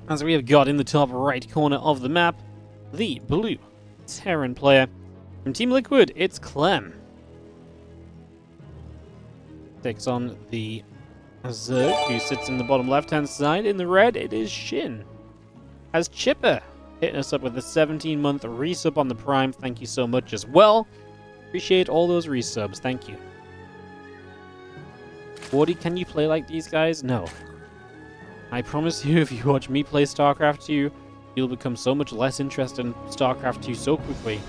As we have got in the top right corner of the map, the blue Terran player. From Team Liquid, it's Clem. Takes on the Zerg, who sits in the bottom left-hand side. In the red, it is SHIN. As Chipper, hitting us up with a 17-month resub on the Prime. Thank you so much as well. Appreciate all those resubs. Thank you. Wardy, can you play like these guys? No. I promise you, if you watch me play StarCraft 2, you'll become so much less interested in StarCraft 2 so quickly.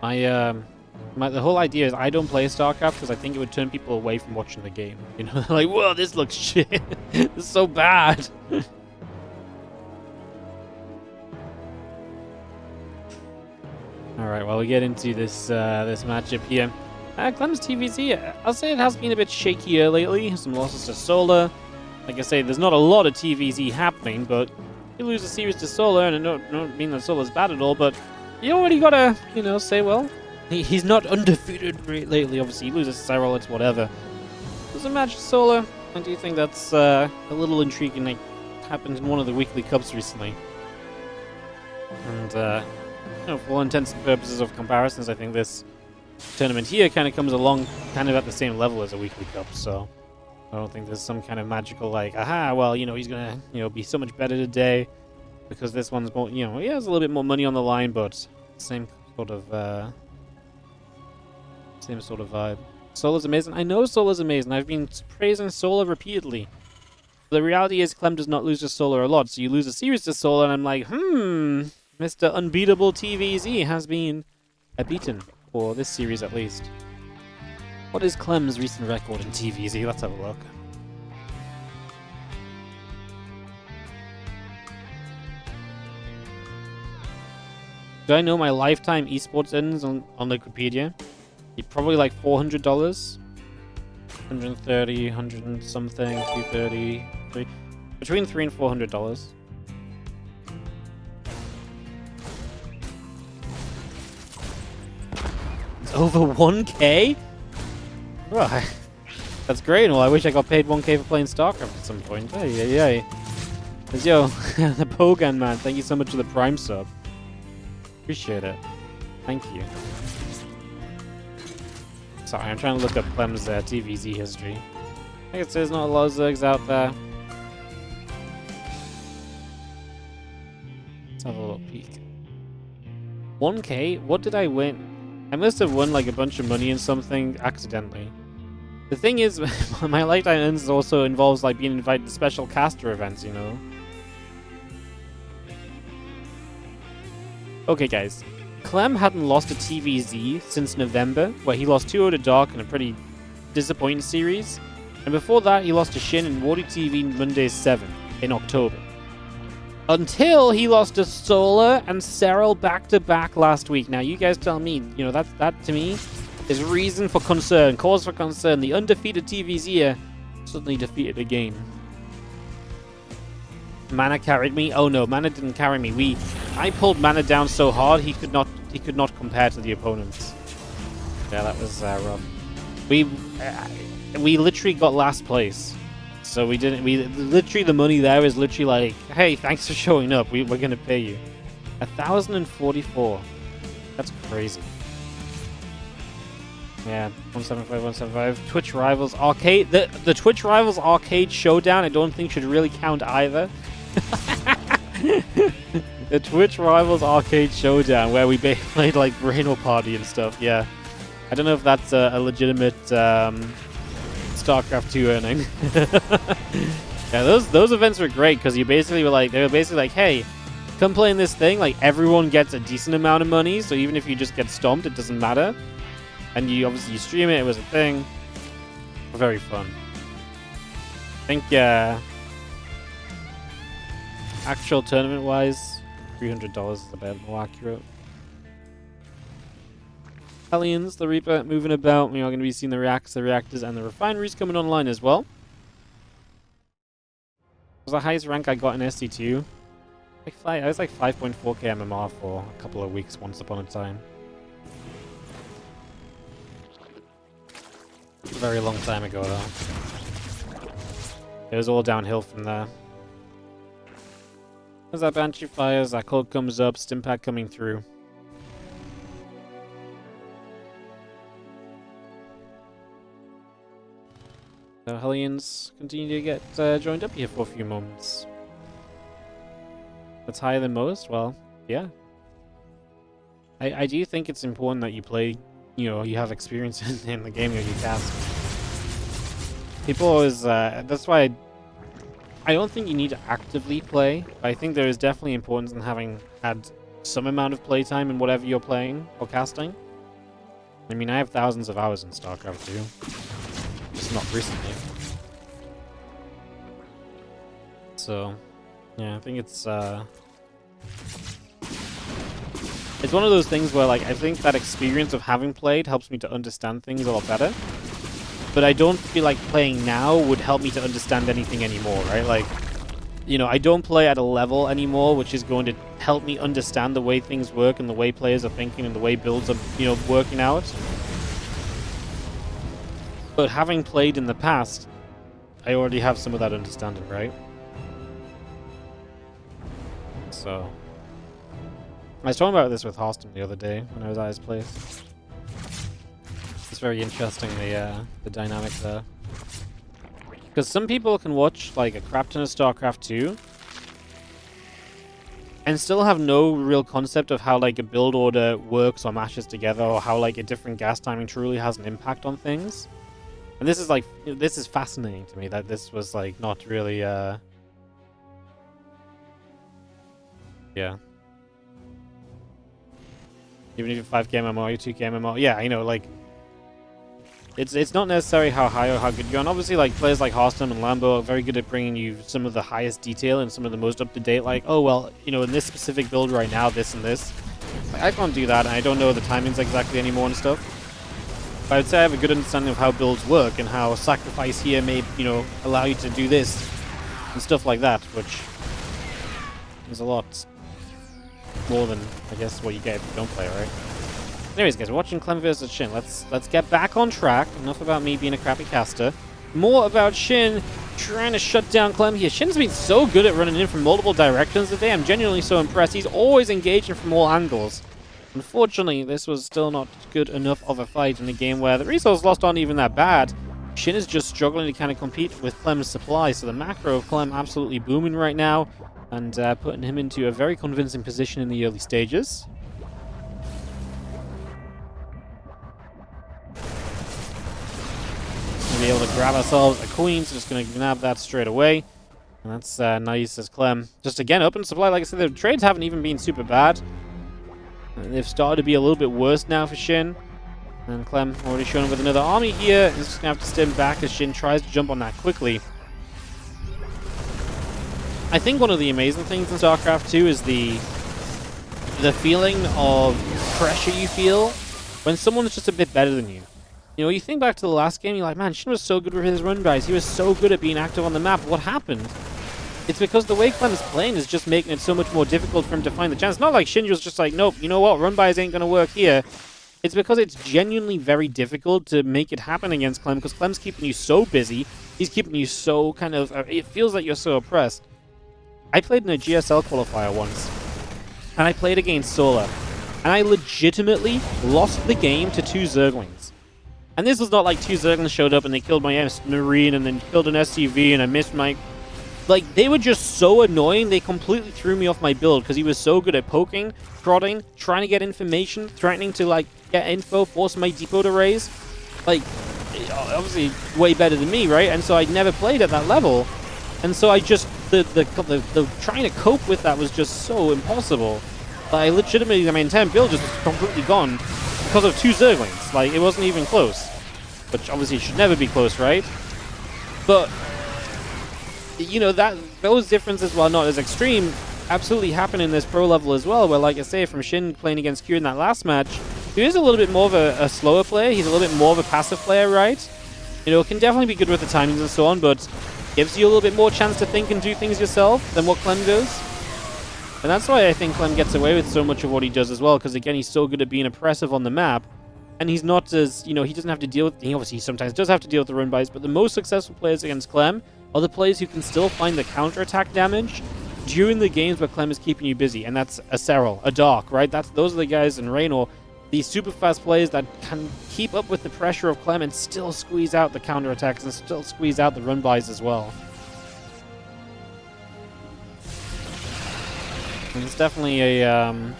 The whole idea is I don't play StarCraft because I think it would turn people away from watching the game. You know, like, whoa, this looks shit. This is so bad. Alright, well, we get into this this matchup here. Clem's TvZ, I'll say it has been a bit shakier lately. Some losses to Solar. Like I say, there's not a lot of TvZ happening, but you lose a series to Solar, and I don't mean that Solar's bad at all, but you already gotta, you know, say, well, he's not undefeated lately. Obviously, he loses Cyril, it's whatever. There's a match to Solar. I do think that's a little intriguing. It happened in one of the weekly cups recently. And, you know, for all intents and purposes of comparisons, I think this tournament here kind of comes along kind of at the same level as a weekly cup, so I don't think there's some kind of magical, like, aha, well, you know, he's gonna, you know, be so much better today because this one's more, you know, he has a little bit more money on the line, but same sort of vibe. Solar's amazing. I know Solar's amazing. I've been praising Solar repeatedly. The reality is Clem does not lose to Solar a lot, so you lose a series to Solar, and I'm like, Mr. Unbeatable TvZ has been beaten, for this series at least. What is Clem's recent record in TvZ? Let's have a look. Do I know my lifetime eSports earnings on Wikipedia? Probably like $400. 130, 100 and something, 230, between $300 and $400. It's over 1K? Right. That's great. Well, I wish I got paid 1K for playing StarCraft at some point. Hey. Yo, the Pogan man, thank you so much for the Prime sub. Appreciate it. Thank you. Sorry, I'm trying to look up Clem's TvZ history. I guess there's not a lot of Zergs out there. Let's have a little peek. 1K? What did I win? I must have won like a bunch of money in something accidentally. The thing is, my lifetime earnings also involves like being invited to special caster events, you know? Okay, guys. Clem hadn't lost a TvZ since November, where he lost 2-0 to Dark in a pretty disappointing series. And before that, he lost to SHIN in WardiTV Mondays 7 in October. Until he lost to Solar and Cyril back-to-back last week. Now, you guys tell me, you know, that to me is reason for concern, cause for concern. The undefeated TvZ suddenly defeated again. Mana carried me? Oh no, Mana didn't carry me. I pulled Mana down so hard he could not compare to the opponents. Yeah, that was rough. We literally got last place. So we literally the money there is literally like, hey, thanks for showing up. We're gonna pay you. 1,044. That's crazy. Yeah, 175, 175. Twitch Rivals Arcade. The Twitch Rivals Arcade Showdown I don't think should really count either. The Twitch Rivals Arcade Showdown, where we played like Brainwell Party and stuff. Yeah, I don't know if that's a legitimate StarCraft 2 earning. Yeah, those events were great because they were basically like, hey, come play in this thing. Like everyone gets a decent amount of money, so even if you just get stomped, it doesn't matter. And you obviously you stream it. It was a thing. Very fun. I think actual tournament-wise, $300 is about more accurate. Aliens, the Reaper, moving about. We are going to be seeing the reactors, and the refineries coming online as well. Was the highest rank I got in SC2. I was like 5.4k MMR for a couple of weeks once upon a time. A very long time ago, though. It was all downhill from there. As that Banshee fires, that cloak comes up, Stimpack coming through. The Hellions continue to get joined up here for a few moments. That's higher than most? Well, yeah. I do think it's important that you play, you know, you have experience in the game that you cast. People always, that's why I don't think you need to actively play. I think there is definitely importance in having had some amount of playtime in whatever you're playing or casting. I mean, I have thousands of hours in StarCraft 2. Just not recently. So, yeah, I think it's one of those things where, like, I think that experience of having played helps me to understand things a lot better. But I don't feel like playing now would help me to understand anything anymore, right? Like, you know, I don't play at a level anymore which is going to help me understand the way things work and the way players are thinking and the way builds are, you know, working out. But having played in the past, I already have some of that understanding, right? So, I was talking about this with Austin the other day when I was at his place. It's very interesting, the dynamic there. Because some people can watch like a crap ton of StarCraft 2 and still have no real concept of how like a build order works or matches together, or how like a different gas timing truly has an impact on things. And this is like, this is fascinating to me that this was like not really yeah. Even if you're 5k MMR, you're 2k MMR. Yeah, you know, like, it's not necessarily how high or how good you're on. Obviously, like, players like Hearthstone and Lambo are very good at bringing you some of the highest detail and some of the most up-to-date, like, oh, well, you know, in this specific build right now, this and this. Like, I can't do that, and I don't know the timings exactly anymore and stuff. But I would say I have a good understanding of how builds work and how sacrifice here may, you know, allow you to do this and stuff like that, which is a lot more than, I guess, what you get if you don't play, right? Anyways, guys, we're watching Clem versus SHIN. Let's get back on track. Enough about me being a crappy caster. More about SHIN trying to shut down Clem here. SHIN's been so good at running in from multiple directions today. I'm genuinely so impressed. He's always engaging from all angles. Unfortunately, this was still not good enough of a fight in a game where the resource lost aren't even that bad. SHIN is just struggling to kind of compete with Clem's supply, so the macro of Clem absolutely booming right now, and putting him into a very convincing position in the early stages. We'll be able to grab ourselves a queen, so just going to nab that straight away. And that's nice as Clem. Just again, open supply. Like I said, the trades haven't even been super bad. And they've started to be a little bit worse now for SHIN. And Clem already shown up with another army here. He's just going to have to stem back as SHIN tries to jump on that quickly. I think one of the amazing things in StarCraft 2 is the feeling of pressure you feel when someone's just a bit better than you. You know, you think back to the last game, you're like, man, SHIN was so good with his run buys. He was so good at being active on the map. What happened? It's because the way Clem is playing is just making it so much more difficult for him to find the chance. Not like SHIN was just like, nope, you know what, run buys ain't going to work here. It's because it's genuinely very difficult to make it happen against Clem, because Clem's keeping you so busy. He's keeping you so kind of, it feels like you're so oppressed. I played in a GSL qualifier once, and I played against Solar, and I legitimately lost the game to 2 Zerglings. And this was not like 2 Zerglings showed up and they killed my Marine and then killed an SCV and I missed my... Like, they were just so annoying, they completely threw me off my build because he was so good at poking, prodding, trying to get information, threatening to, like, get info, force my depot to raise. Like, obviously way better than me, right? And so I never played at that level. And so I just... The trying to cope with that was just so impossible. I legitimately, my entire build just was completely gone because of 2 Zerglings. Like, it wasn't even close. Which obviously should never be close, right? But, you know, those differences, while not as extreme, absolutely happen in this pro level as well, where, like I say, from SHIN playing against Q in that last match, he is a little bit more of a slower player. He's a little bit more of a passive player, right? You know, can definitely be good with the timings and so on, but gives you a little bit more chance to think and do things yourself than what Clem does. And that's why I think Clem gets away with so much of what he does as well, because again, he's so good at being oppressive on the map, and he's not as, you know, he doesn't have to deal with, he obviously sometimes does have to deal with the run buys, but the most successful players against Clem are the players who can still find the counterattack damage during the games where Clem is keeping you busy, and that's a Serral, a Dark, right? Those are the guys in Raynor, these super fast players that can keep up with the pressure of Clem and still squeeze out the counterattacks and still squeeze out the run-bys as well. And it's definitely a,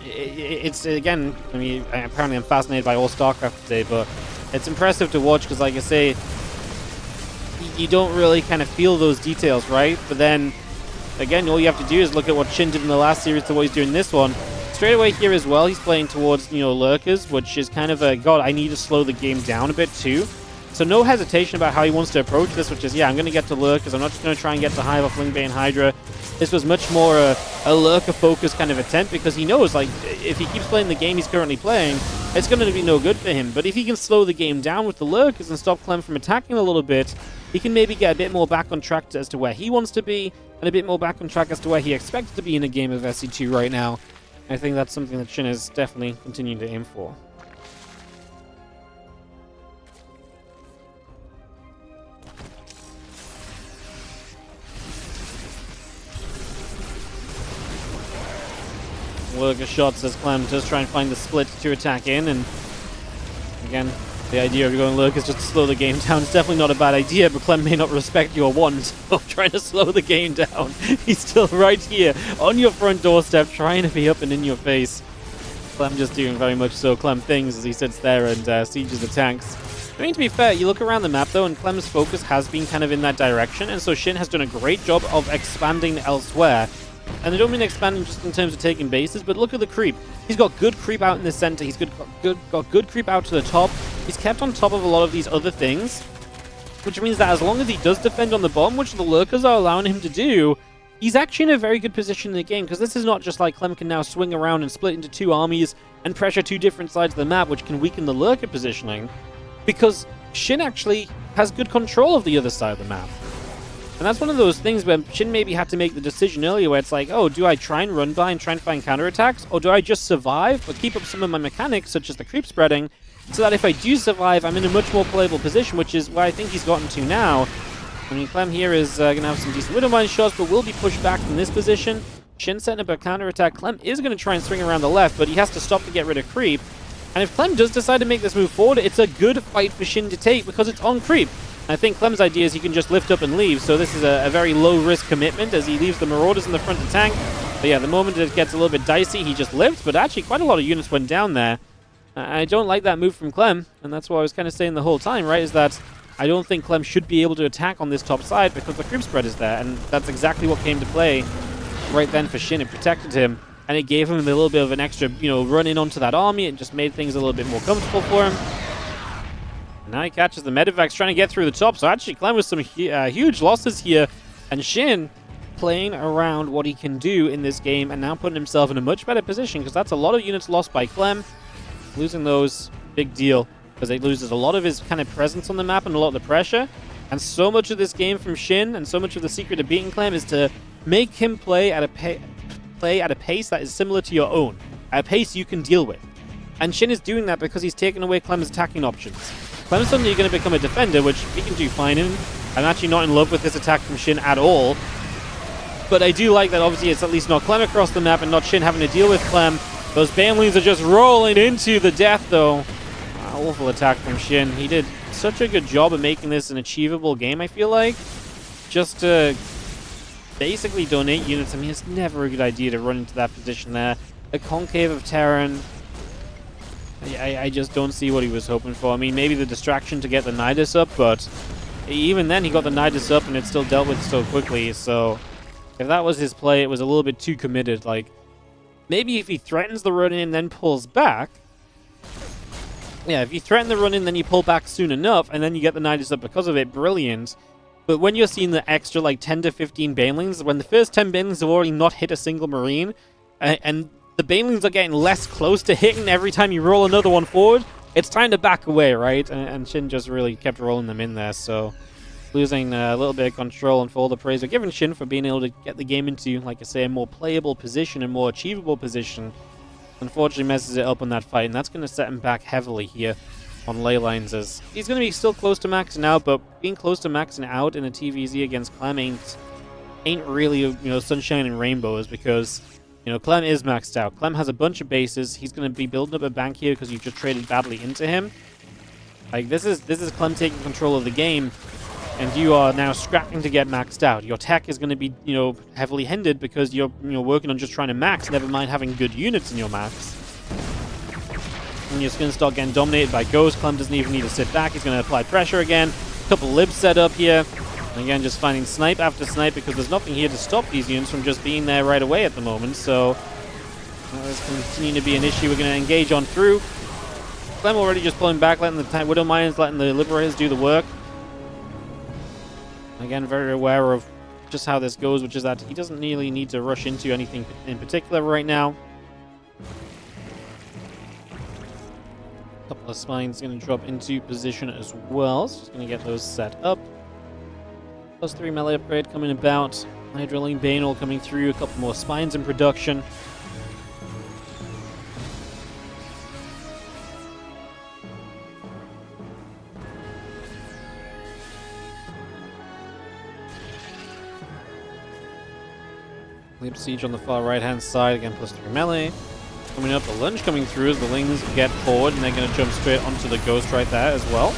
it's, again, I mean, apparently I'm fascinated by all StarCraft today, but it's impressive to watch because, like I say, you don't really kind of feel those details, right? But then, again, all you have to do is look at what SHIN did in the last series to what he's doing in this one. Straight away here as well, he's playing towards, you know, lurkers, which is kind of a, God, I need to slow the game down a bit too. So no hesitation about how he wants to approach this, which is, yeah, I'm going to get to lurkers. I'm not just going to try and get to Hive off Lingbane Hydra. This was much more a lurker-focused kind of attempt because he knows, like, if he keeps playing the game he's currently playing, it's going to be no good for him. But if he can slow the game down with the lurkers and stop Clem from attacking a little bit, he can maybe get a bit more back on track as to where he wants to be, and a bit more back on track as to where he expects to be in a game of SC2 right now. I think that's something that SHIN is definitely continuing to aim for. Lurker shot, says Clem, just try and find the split to attack in, and again, the idea of going lurk is just to slow the game down. It's definitely not a bad idea, but Clem may not respect your want of trying to slow the game down. He's still right here on your front doorstep, trying to be up and in your face. Clem just doing very much so Clem things as he sits there and sieges the tanks. I mean, to be fair, you look around the map though, and Clem's focus has been kind of in that direction, and so SHIN has done a great job of expanding elsewhere. And I don't mean expanding just in terms of taking bases, but look at the creep. He's got good creep out in the center. He's got good creep out to the top. He's kept on top of a lot of these other things, which means that as long as he does defend on the bomb, which the lurkers are allowing him to do, he's actually in a very good position in the game, because this is not just like Clem can now swing around and split into two armies and pressure two different sides of the map, which can weaken the lurker positioning, because SHIN actually has good control of the other side of the map. And that's one of those things where SHIN maybe had to make the decision earlier where it's like, oh, do I try and run by and try and find counterattacks, or do I just survive but keep up some of my mechanics, such as the creep spreading, so that if I do survive, I'm in a much more playable position, which is where I think he's gotten to now. I mean, Clem here is going to have some decent Widowmine shots, but will be pushed back from this position. SHIN setting up a counterattack. Clem is going to try and swing around the left, but he has to stop to get rid of creep. And if Clem does decide to make this move forward, it's a good fight for SHIN to take because it's on creep. I think Clem's idea is he can just lift up and leave, so this is a very low-risk commitment as he leaves the Marauders in the front of the tank. But yeah, the moment it gets a little bit dicey, he just lifts, but actually quite a lot of units went down there. I don't like that move from Clem, and that's what I was kind of saying the whole time, right, is that I don't think Clem should be able to attack on this top side because the creep spread is there, and that's exactly what came to play right then for SHIN. It protected him, and it gave him a little bit of an extra, you know, run in onto that army. It just made things a little bit more comfortable for him. Now he catches the Medivacs trying to get through the top. So actually, Clem with some huge losses here. And SHIN playing around what he can do in this game and now putting himself in a much better position because that's a lot of units lost by Clem. Losing those, big deal, because it loses a lot of his kind of presence on the map and a lot of the pressure. And so much of this game from SHIN and so much of the secret of beating Clem is to make him play at a pace that is similar to your own, at a pace you can deal with. And SHIN is doing that because he's taken away Clem's attacking options. Clem's suddenly going to become a defender, which he can do fine in. I'm actually not in love with this attack from SHIN at all. But I do like that obviously it's at least not Clem across the map and not SHIN having to deal with Clem. Those Banelings are just rolling into the death though. Awful attack from SHIN. He did such a good job of making this an achievable game, I feel like. Just to basically donate units. I mean, it's never a good idea to run into that position there. A Concave of Terran. I just don't see what he was hoping for. I mean, maybe the distraction to get the Nidus up, but even then he got the Nidus up and it still dealt with so quickly. So if that was his play, it was a little bit too committed. Like, maybe if he threatens the run-in and then pulls back. Yeah, if you threaten the run-in, then you pull back soon enough, and then you get the Nidus up because of it, brilliant. But when you're seeing the extra, like, 10 to 15 Banelings, when the first 10 Banelings have already not hit a single Marine, and the Banelings are getting less close to hitting every time you roll another one forward, it's time to back away, right? And SHIN just really kept rolling them in there, so losing a little bit of control, and for all the praise we're giving SHIN for being able to get the game into, like I say, a more playable position and more achievable position, unfortunately messes it up on that fight, and that's going to set him back heavily here on ley lines, as he's going to be still close to maxing out, but being close to maxing out in a TvZ against Clem ain't ain't really, you know, sunshine and rainbows because, you know, Clem is maxed out. Clem has a bunch of bases. He's going to be building up a bank here because you've just traded badly into him. Like, this is Clem taking control of the game, and you are now scrapping to get maxed out. Your tech is going to be, you know, heavily hindered because you're, you know, working on just trying to max, never mind having good units in your max. And you're just going to start getting dominated by Ghost. Clem doesn't even need to sit back. He's going to apply pressure again. A couple libs set up here. And again, just finding snipe after snipe because there's nothing here to stop these units from just being there right away at the moment. So that's continuing to be an issue we're going to engage on through. Clem already just pulling back, letting the Widow Miners, letting the Liberators do the work. Again, very aware of just how this goes, which is that he doesn't really need to rush into anything in particular right now. A couple of spines going to drop into position as well, so just going to get those set up. +3 melee upgrade coming about. Hydroling Bane all coming through. A couple more spines in production. Leap Siege on the far right hand side. Again, +3 melee. Coming up, the lunge coming through as the Lings get forward, and they're going to jump straight onto the Ghost right there as well.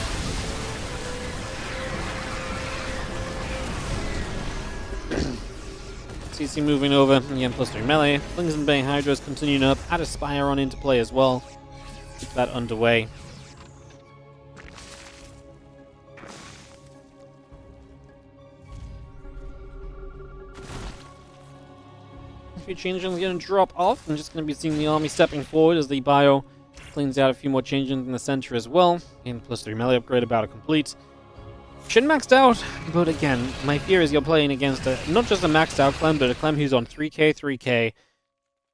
CC moving over, again +3 melee. Lings and Bane Hydras continuing up, add a Spire on into play as well. Keep that underway. A few changelings going to drop off. I'm just going to be seeing the army stepping forward as the bio cleans out a few more changelings in the center as well. And +3 melee upgrade about to complete. SHIN maxed out, but again, my fear is you're playing against not just a maxed out Clem, but a Clem who's on 3k, 3k,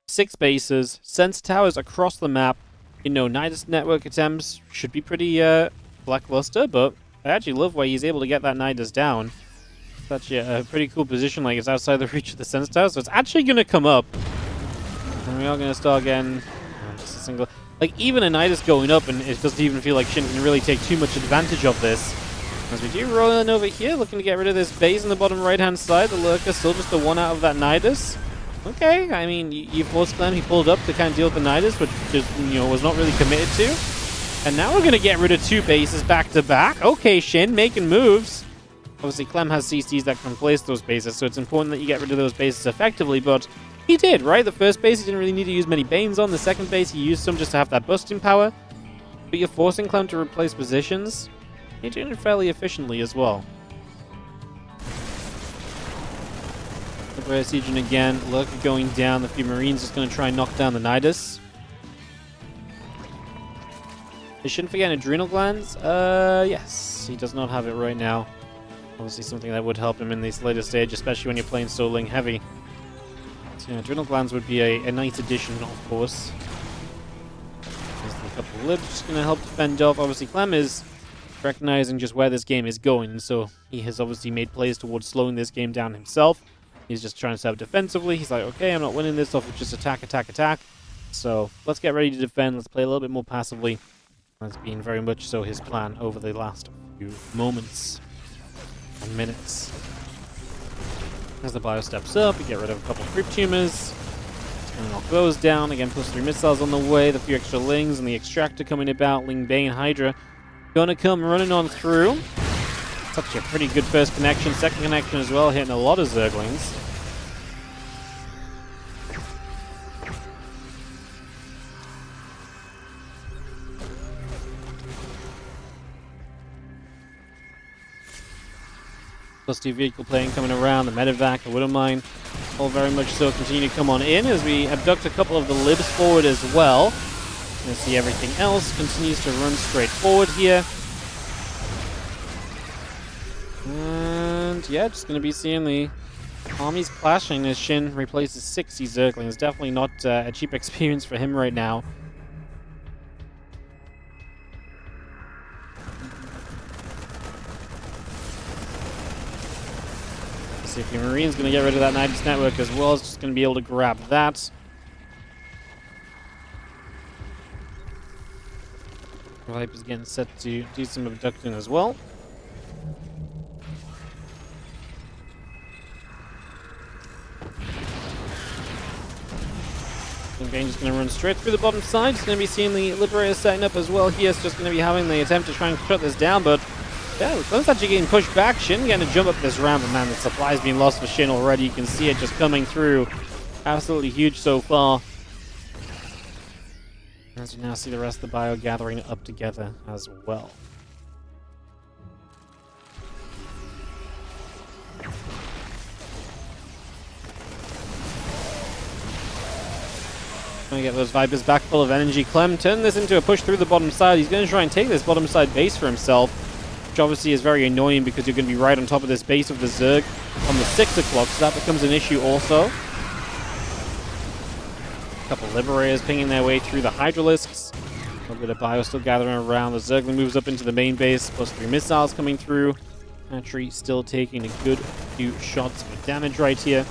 6 bases, sense towers across the map. You know, Nidus network attempts should be pretty lackluster, but I actually love where he's able to get that Nidus down. It's actually a pretty cool position, like it's outside the reach of the sense tower, so it's actually going to come up. And we are going to start again. Just a single, like even a Nidus going up, and it doesn't even feel like SHIN can really take too much advantage of this. As we do roll in over here, looking to get rid of this base in the bottom right-hand side. The Lurker still just the one out of that Nidus. Okay, I mean, you forced Clem, he pulled up to kind of deal with the Nidus, which just, you know, was not really committed to. And now we're going to get rid of 2 bases back-to-back. Okay, SHIN, making moves. Obviously, Clem has CCs that can place those bases, so it's important that you get rid of those bases effectively, but he did, right? The first base, he didn't really need to use many Banes on. The second base, he used some just to have that busting power. But you're forcing Clem to replace positions. You're doing it fairly efficiently as well. The Bear Sieging again. Lurker going down. The few Marines just going to try and knock down the Nidus. They shouldn't forget Adrenal Glands. Yes. He does not have it right now. Obviously something that would help him in this later stage, especially when you're playing so Ling heavy. So, yeah, Adrenal Glands would be a nice addition, of course. There's a couple of libs just going to help defend off. Obviously Clem is recognizing just where this game is going, so he has obviously made plays towards slowing this game down himself. He's just trying to set up defensively. He's like, okay, I'm not winning this off of just attack, attack, attack. So let's get ready to defend. Let's play a little bit more passively. That's been very much so his plan over the last few moments and minutes. As the bio steps up, we get rid of a couple of creep tumors. And knock those down. Again, +3 missiles on the way. The few extra Lings and the Extractor coming about. Ling, Bane, Hydra gonna come running on through. Such a pretty good first connection. Second connection as well, hitting a lot of Zerglings. +2 vehicle plane coming around, the Medevac, the Widowmine, all very much so continue to come on in as we abduct a couple of the libs forward as well. You see everything else continues to run straight forward here. And yeah, just going to be seeing the armies clashing as SHIN replaces 60 Zerglings. Definitely not a cheap experience for him right now. See if the Marine's going to get rid of that Nidus network as well. It's just going to be able to grab that. Viper's getting set to do some abducting as well. Bane just going to run straight through the bottom side. He's going to be seeing the Liberator setting up as well here. It's just going to be having the attempt to try and shut this down, but yeah, Clem's actually getting pushed back. Shin getting to jump up this ramp, but man, the supply's been lost for Shin already. You can see it just coming through. Absolutely huge so far. As you now see the rest of the bio gathering up together as well. Going to get those Vipers back full of energy. Clem turning this into a push through the bottom side. He's going to try and take this bottom side base for himself, which obviously is very annoying because you're going to be right on top of this base of the Zerg on the 6 o'clock, so that becomes an issue also. A couple Liberators pinging their way through the Hydralisks. A little bit of bio still gathering around. The Zergling moves up into the main base, plus 3 missiles coming through. Hatchery still taking a good few shots of damage right here.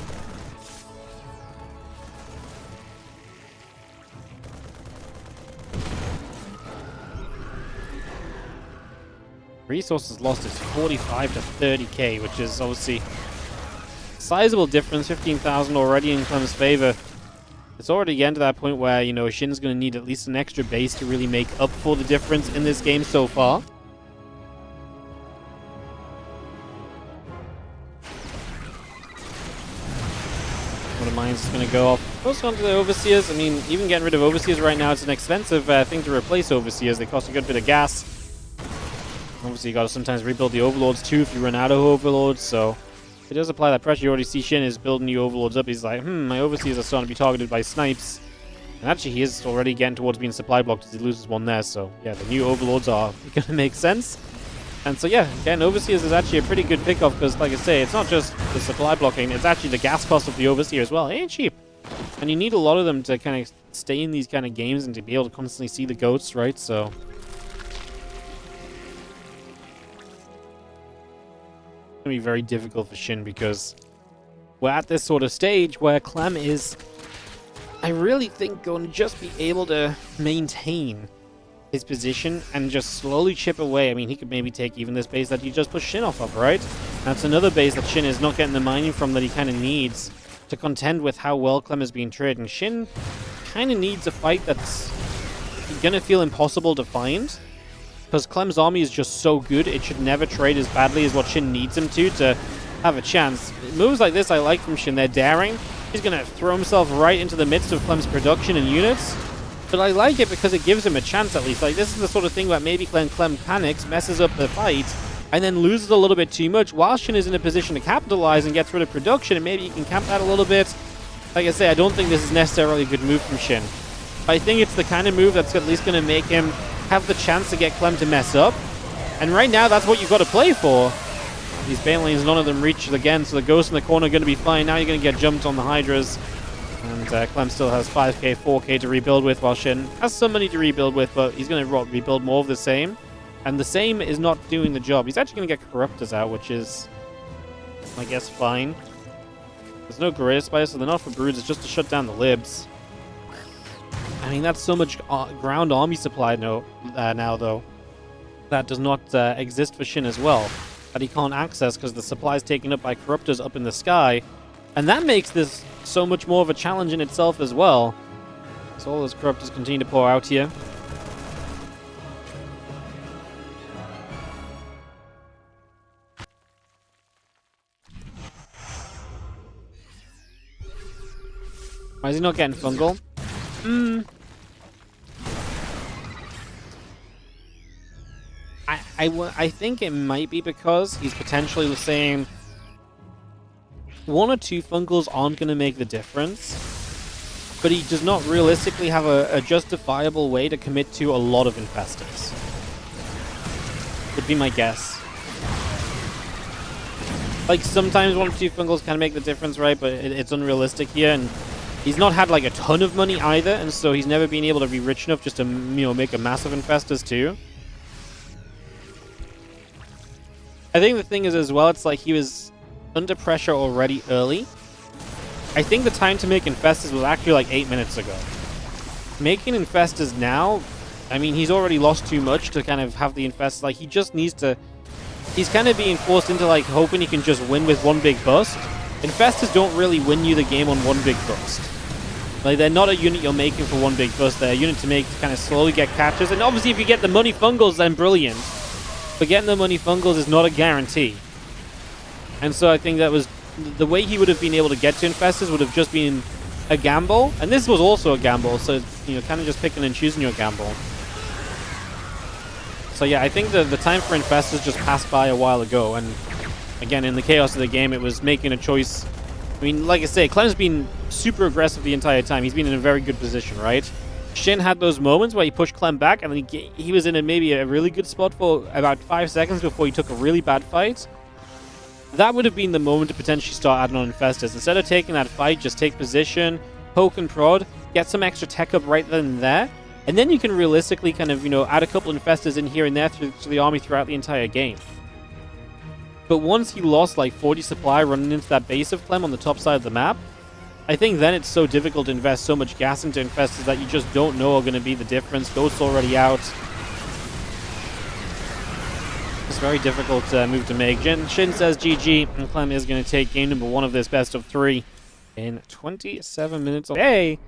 Resources lost is 45 to 30k, which is obviously a sizable difference. 15,000 already in Clem's favor. It's already getting to that point where, you know, Shin's going to need at least an extra base to really make up for the difference in this game so far. One of mine's just going to go off. Goes on to the Overseers. I mean, even getting rid of Overseers right now, it's an expensive thing to replace Overseers. They cost a good bit of gas. Obviously, you got to sometimes rebuild the Overlords too if you run out of Overlords, so it does apply that pressure. You already see Shin is building the Overlords up. He's like, my Overseers are starting to be targeted by snipes. And actually, he is already getting towards being supply blocked as he loses one there, so yeah, the new Overlords are going to make sense. And so yeah, again, Overseers is actually a pretty good pickoff because, like I say, it's not just the supply blocking, it's actually the gas cost of the Overseer as well. It ain't cheap. And you need a lot of them to kind of stay in these kind of games and to be able to constantly see the goats, right? So be very difficult for Shin because we're at this sort of stage where Clem is, I really think, going to just be able to maintain his position and just slowly chip away. I mean, he could maybe take even this base that you just pushed Shin off of, right? That's another base that Shin is not getting the mining from that he kind of needs to contend with how well Clem is being traded. And Shin kind of needs a fight that's going to feel impossible to find. Because Clem's army is just so good, it should never trade as badly as what Shin needs him to have a chance. Moves like this I like from Shin. They're daring. He's going to throw himself right into the midst of Clem's production and units. But I like it because it gives him a chance at least. Like, this is the sort of thing where maybe Clem panics, messes up the fight, and then loses a little bit too much. While Shin is in a position to capitalize and gets rid of production, and maybe he can camp that a little bit. Like I say, I don't think this is necessarily a good move from Shin. I think it's the kind of move that's at least going to make him have the chance to get Clem to mess up. And right now, that's what you've got to play for. These Bane lanes, none of them reach again, so the Ghosts in the corner are going to be fine. Now you're going to get jumped on the Hydras. And Clem still has 5k, 4k to rebuild with, while Shin has some money to rebuild with, but he's going to rebuild more of the same. And the same is not doing the job. He's actually going to get Corruptors out, which is, I guess, fine. There's no Greater Spice, so they're not for Broods. It's just to shut down the Libs. I mean, that's so much ground army supply now, though. That does not exist for Shin as well. That he can't access because the supply is taken up by Corruptors up in the sky. And that makes this so much more of a challenge in itself as well. So all those Corruptors continue to pour out here. Why is he not getting fungal? I think it might be because he's potentially saying 1 or 2 fungals aren't going to make the difference, but he does not realistically have a justifiable way to commit to a lot of infestors. Would be my guess. Like, sometimes 1 or 2 fungals can make the difference, right? But it's unrealistic here, and he's not had like a ton of money either, and so he's never been able to be rich enough just to, you know, make a massive infestors too. I think the thing is as well, it's like he was under pressure already early. I think the time to make infestors was actually like 8 minutes ago. Making infestors now, I mean, he's already lost too much to kind of have the infestors. Like, he just needs to... He's kind of being forced into like hoping he can just win with 1 big bust. Infestors don't really win you the game on 1 big bust. Like, they're not a unit you're making for one big bust. They're a unit to make to kind of slowly get catches. And obviously, if you get the money fungals, then brilliant. But getting the money fungals is not a guarantee. And so I think that was the way he would have been able to get to Infestors would have just been a gamble. And this was also a gamble. So, you know, kind of just picking and choosing your gamble. So yeah, I think the time for Infestors just passed by a while ago. And again, in the chaos of the game, it was making a choice. I mean, like I say, Clem's been super aggressive the entire time. He's been in a very good position, right? SHIN had those moments where he pushed Clem back, and then he was in maybe a really good spot for about 5 seconds before he took a really bad fight. That would have been the moment to potentially start adding on Infestors. Instead of taking that fight, just take position, poke and prod, get some extra tech up right then and there, and then you can realistically kind of, you know, add a couple of Infestors in here and there to the army throughout the entire game. But once he lost like 40 supply running into that base of Clem on the top side of the map, I think then it's so difficult to invest so much gas into Infestors that you just don't know are going to be the difference. Ghost's already out. It's a very difficult move to make. SHIN says GG, and Clem is going to take game number 1 of this best of 3 in 27 minutes. Hey!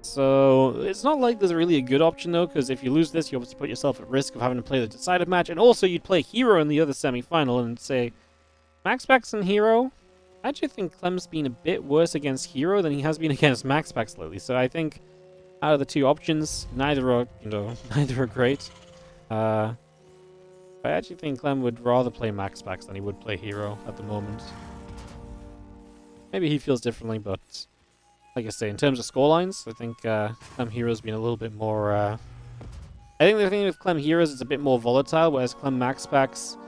So, it's not like there's really a good option, though, because if you lose this, you obviously put yourself at risk of having to play the decided match, and also you'd play Hero in the other semi-final and say, MaxPax and Hero? I actually think Clem's been a bit worse against Hero than he has been against MaxPax lately, so I think out of the two options, neither are, you know, neither are great. I actually think Clem would rather play MaxPax than he would play Hero at the moment. Maybe he feels differently, but like I say, in terms of scorelines, I think Clem Hero's been a little bit more... I think the thing with Clem Heroes is it's a bit more volatile, whereas Clem MaxPax,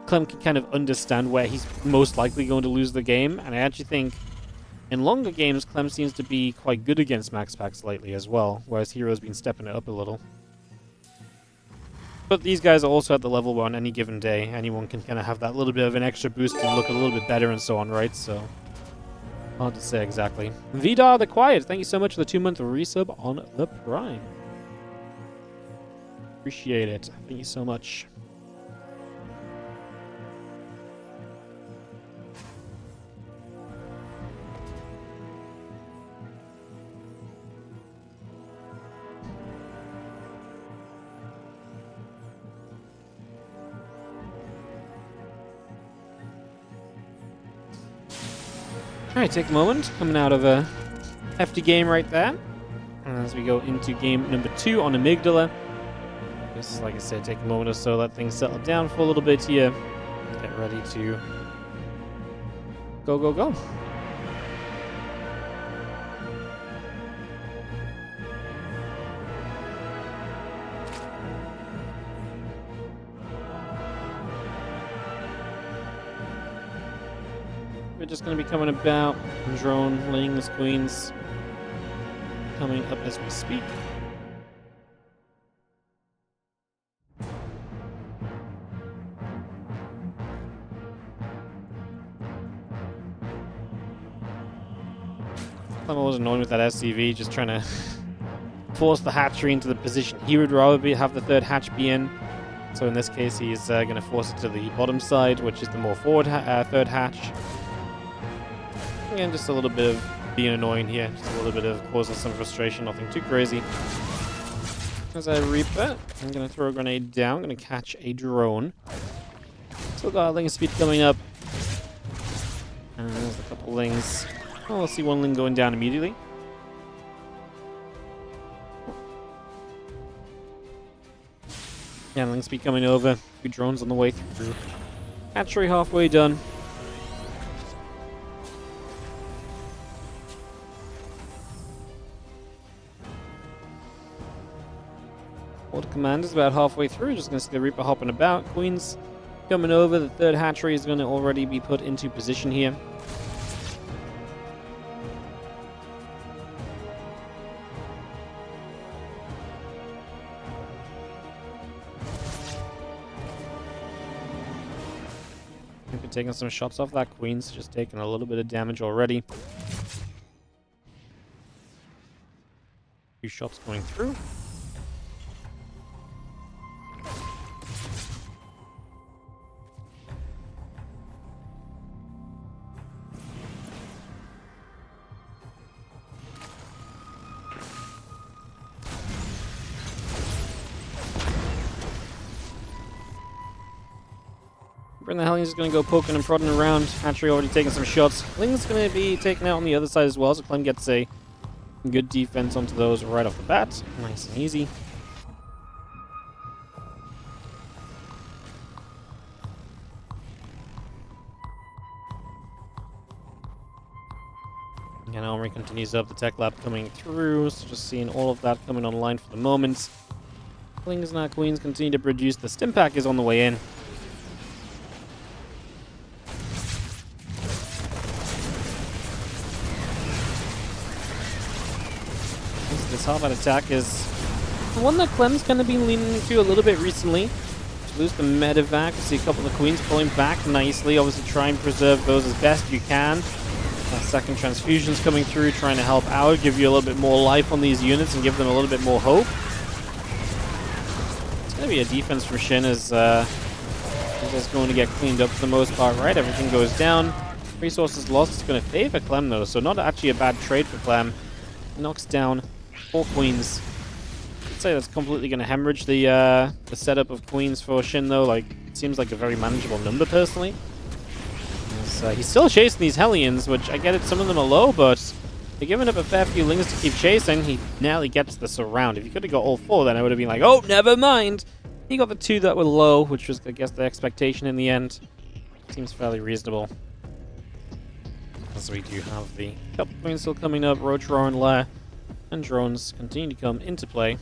Clem can kind of understand where he's most likely going to lose the game, and I actually think in longer games, Clem seems to be quite good against MaxPax lately as well, whereas Hero's been stepping it up a little. But these guys are also at the level where on any given day, anyone can kind of have that little bit of an extra boost and look a little bit better and so on, right? So, hard to say exactly. Vidar the Quiet, thank you so much for the 2-month resub on the Prime. Appreciate it. Thank you so much. Alright, take a moment. Coming out of a hefty game right there. As we go into game number 2 on Amygdala. Just like I said, take a moment or so, let things settle down for a little bit here. Get ready to go, go, go. We're just going to be coming about. Drone laying his queens. Coming up as we speak. I'm always annoyed with that SCV, just trying to force the hatchery into the position he would rather have the third hatch be in. So in this case, he's going to force it to the bottom side, which is the more forward third hatch. Again, just a little bit of being annoying here. Just a little bit of causing some frustration. Nothing too crazy. As I Reaper, I'm going to throw a grenade down. I'm going to catch a drone. Still got a Ling speed coming up. And there's a couple Lings. Oh, we'll see one Ling going down immediately. Yeah, Ling speed coming over. A few drones on the way through. Hatchery halfway done. Order command is about halfway through. Just going to see the Reaper hopping about. Queens coming over. The third hatchery is going to already be put into position here. Maybe taking some shots off that Queen's just taking a little bit of damage already. A few shots going through. think the Hellions is going to go poking and prodding around. Hatchery already taking some shots. Ling's going to be taken out on the other side as well, so Clem gets a good defense onto those right off the bat. Nice and easy. And Omri continues up the tech lab coming through, so just seeing all of that coming online for the moment. Lings and our queens continue to produce. The stim pack is on the way in. This half-out attack is one that Clem's kind of been leaning into a little bit recently. To lose the medevac, we see a couple of the queens pulling back nicely. Obviously try and preserve those as best you can. Second transfusions coming through, trying to help out, give you a little bit more life on these units and give them a little bit more hope. It's going to be a defense for SHIN as it's going to get cleaned up for the most part, right? Everything goes down. Resources lost. It's going to favor Clem though, so not actually a bad trade for Clem. Knocks down 4 queens. I'd say that's completely going to hemorrhage the setup of queens for SHIN though. Like, it seems like a very manageable number personally. He's still chasing these Hellions, which I get it, some of them are low, but they're giving up a fair few Lings to keep chasing. He nearly gets the surround. If he could have got all 4, then I would have been like, oh, never mind. He got the 2 that were low, which was, I guess, the expectation in the end. Seems fairly reasonable. As we do have the couple queens still coming up, Roach, Roar, and Lair, and drones continue to come into play.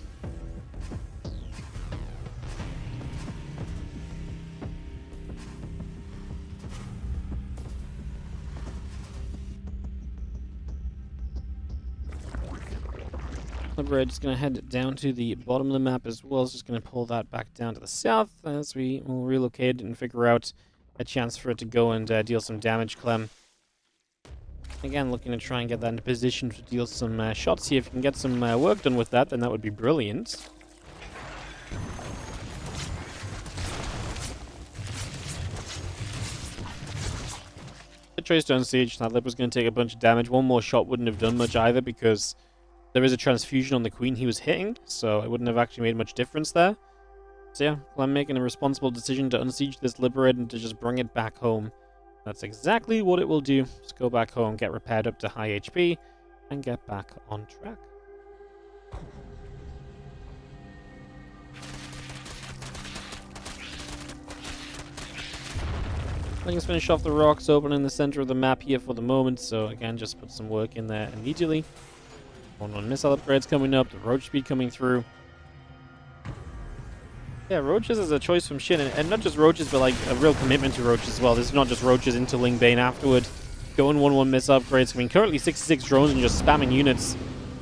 We're just going to head down to the bottom of the map as well. It's just going to pull that back down to the south as we will relocate and figure out a chance for it to go and deal some damage. Clem, again, looking to try and get that into position to deal some shots here. If you can get some work done with that, then that would be brilliant. The Trace Stone Siege, that lip was going to take a bunch of damage. One more shot wouldn't have done much either because there is a transfusion on the queen he was hitting, so it wouldn't have actually made much difference there. So yeah, I'm making a responsible decision to unsiege this Liberate and to just bring it back home. That's exactly what it will do. Just go back home, get repaired up to high HP, and get back on track. Let's finish off the rocks open in the center of the map here for the moment, so again, just put some work in there immediately. 1-1 missile upgrades coming up, the Roach speed coming through. Yeah, Roaches is a choice from SHIN, and not just Roaches, but like a real commitment to Roaches as well. This is not just Roaches into Ling Bane afterward. Going 1-1 missile upgrades. I mean, currently 66 drones and just spamming units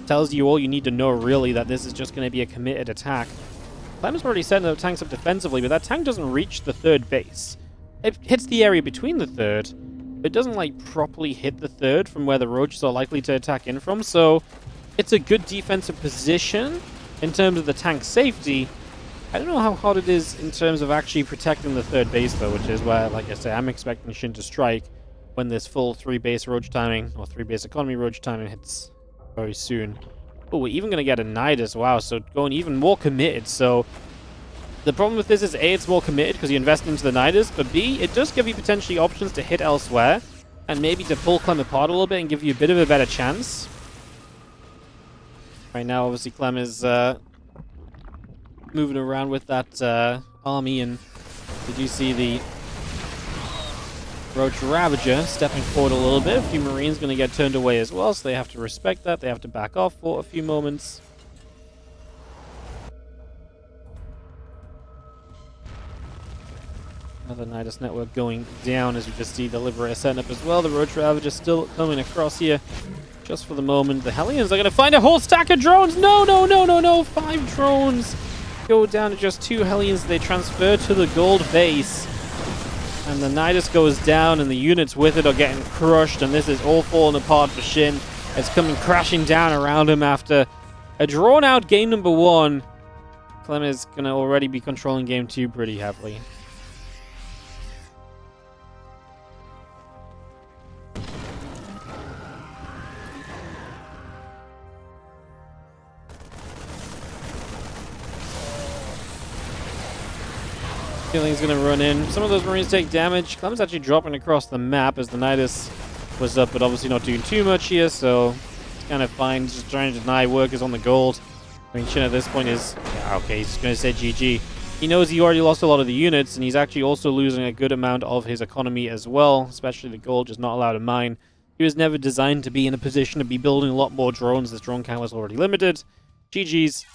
tells you all you need to know, really, that this is just going to be a committed attack. Clem's already setting up tanks up defensively, but that tank doesn't reach the 3rd base. It hits the area between the 3rd, but it doesn't, like, properly hit the 3rd from where the Roaches are likely to attack in from, so it's a good defensive position in terms of the tank safety. I don't know how hard it is in terms of actually protecting the 3rd base, though, which is where, like I say, I'm expecting SHIN to strike when this full 3-base Roach timing, or 3-base economy Roach timing hits very soon. Oh, we're even going to get a Nidus, wow, so going even more committed. So the problem with this is, A, it's more committed because you invest into the Nidus, but B, it does give you potentially options to hit elsewhere, and maybe to pull Clem apart a little bit and give you a bit of a better chance. Right now, obviously, Clem is moving around with that army, and did you see the Roach Ravager stepping forward a little bit? A few Marines going to get turned away as well, so they have to respect that. They have to back off for a few moments. Another Nidus network going down as we just see the Liberator setting up as well. The Roach Ravager still coming across here. Just for the moment, the Hellions are going to find a whole stack of drones. No, no, no, no, no. 5 drones go down to just 2 Hellions. They transfer to the gold base. And the Nidus goes down, and the units with it are getting crushed. And this is all falling apart for SHIN. It's coming crashing down around him after a drawn-out game number 1. Clem is going to already be controlling game 2 pretty heavily. Feeling he's going to run in. Some of those Marines take damage. Clem's actually dropping across the map as the Nidus was up, but obviously not doing too much here, so it's kind of fine. Just trying to deny workers on the gold. I mean, SHIN at this point is... Yeah, okay, he's just going to say GG. He knows he already lost a lot of the units, and he's actually also losing a good amount of his economy as well, especially the gold, just not allowed to mine. He was never designed to be in a position to be building a lot more drones. This drone count was already limited. GG's.